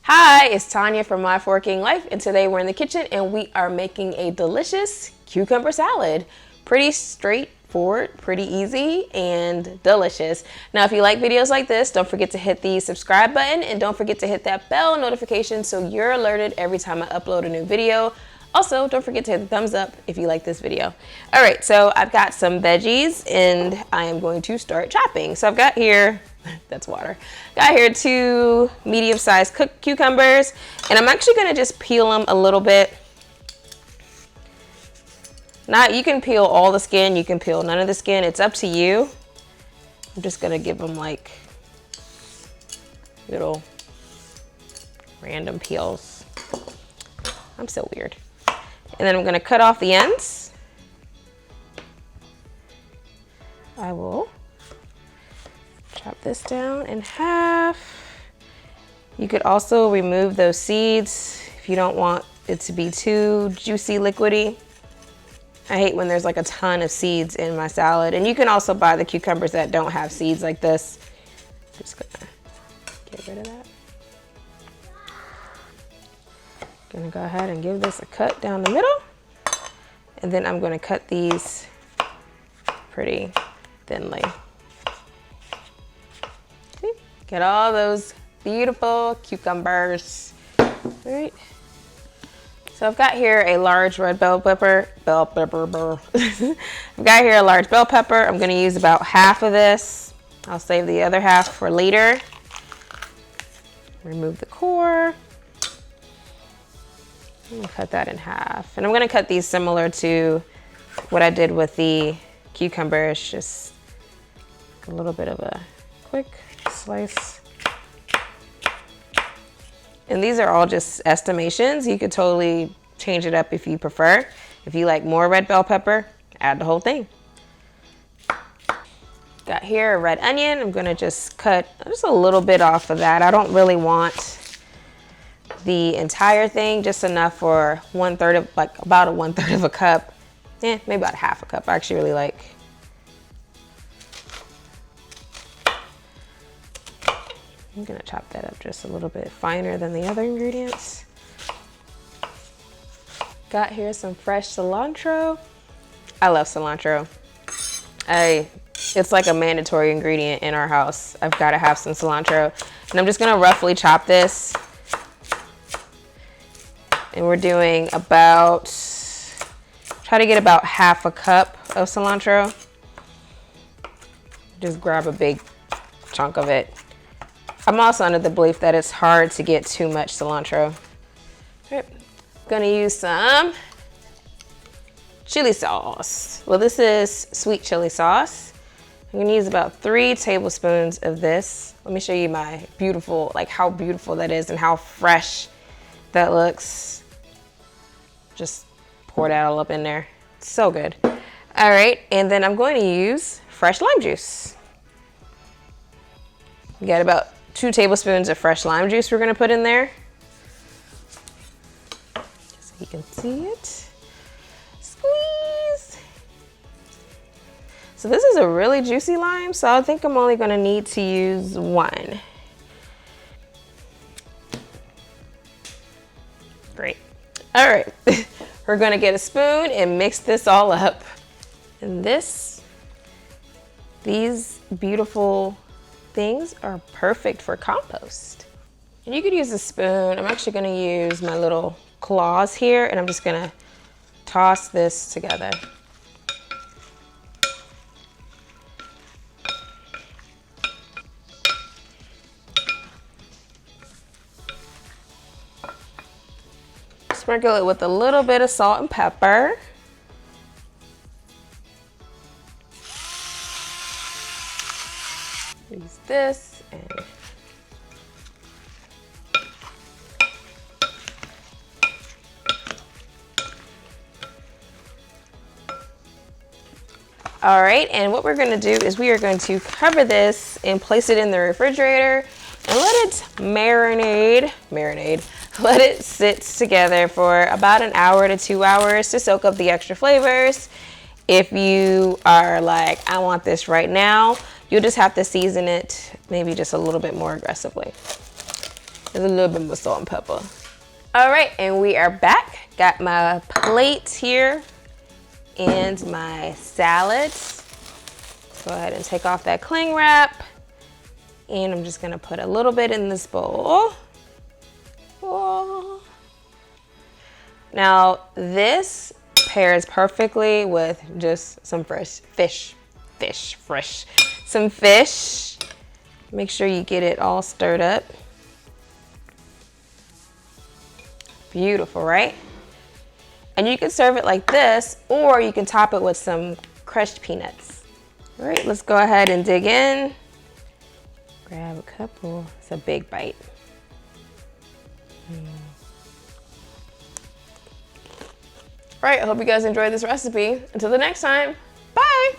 Hi, it's Tanya from My Forking Life, and today we're in the kitchen and we are making a delicious cucumber salad. Pretty straightforward, pretty easy, and delicious. Now, if you like videos like this, don't forget to hit the subscribe button and don't forget to hit that bell notification so you're alerted every time I upload a new video. Also, don't forget to hit the thumbs up if you like this video. All right, so I've got some veggies and I am going to start chopping. So I've got here, that's water. Got here 2 medium-sized cooked cucumbers, and I'm actually gonna just peel them a little bit. You can peel all the skin, you can peel none of the skin, it's up to you. I'm just gonna give them like little random peels. I'm so weird. And then I'm gonna cut off the ends. I will chop this down in half. You could also remove those seeds if you don't want it to be too juicy, liquidy. I hate when there's like a ton of seeds in my salad. And you can also buy the cucumbers that don't have seeds like this. Just gonna get rid of that. Gonna go ahead and give this a cut down the middle. And then I'm gonna cut these pretty thinly. See? Get all those beautiful cucumbers. All right. So I've got here a large red bell pepper. I've got here a large bell pepper. I'm gonna use about half of this. I'll save the other half for later. Remove the core. I'm gonna cut that in half. And I'm gonna cut these similar to what I did with the cucumbers, just a little bit of a quick slice. And these are all just estimations. You could totally change it up if you prefer. If you like more red bell pepper, add the whole thing. Got here a red onion. I'm gonna just cut just a little bit off of that. I don't really want the entire thing, just enough for about a 1/3 of a cup. Maybe about half a cup. I actually really like. I'm gonna chop that up just a little bit finer than the other ingredients. Got here some fresh cilantro. I love cilantro. It's like a mandatory ingredient in our house. I've gotta have some cilantro. And I'm just gonna roughly chop this. And we're doing try to get about half a cup of cilantro. Just grab a big chunk of it. I'm also under the belief that it's hard to get too much cilantro. All right. Gonna use some chili sauce. Well, this is sweet chili sauce. I'm gonna use about 3 tablespoons of this. Let me show you my beautiful, how beautiful that is and how fresh that looks. Just pour that all up in there. It's so good. All right, and then I'm going to use fresh lime juice. We got about 2 tablespoons of fresh lime juice we're gonna put in there. Just so you can see it. Squeeze. So this is a really juicy lime, so I think I'm only gonna need to use 1. Great. All right, we're gonna get a spoon and mix this all up. And these beautiful things are perfect for compost. And you could use a spoon. I'm actually gonna use my little claws here and I'm just gonna toss this together. Sprinkle it with a little bit of salt and pepper. Use this and all right, and what we're gonna do is we are going to cover this and place it in the refrigerator and let it marinate. Let it sit together for about an hour to 2 hours to soak up the extra flavors. If you are like, I want this right now, you'll just have to season it maybe just a little bit more aggressively. There's a little bit more salt and pepper. All right, and we are back. Got my plate here and my salad. Go ahead and take off that cling wrap. And I'm just gonna put a little bit in this bowl. Oh. Now, this pairs perfectly with just some fresh fish. Some fish. Make sure you get it all stirred up. Beautiful, right? And you can serve it like this, or you can top it with some crushed peanuts. All right, let's go ahead and dig in. Grab a couple. It's a big bite. All right, I hope you guys enjoyed this recipe. Until the next time, bye.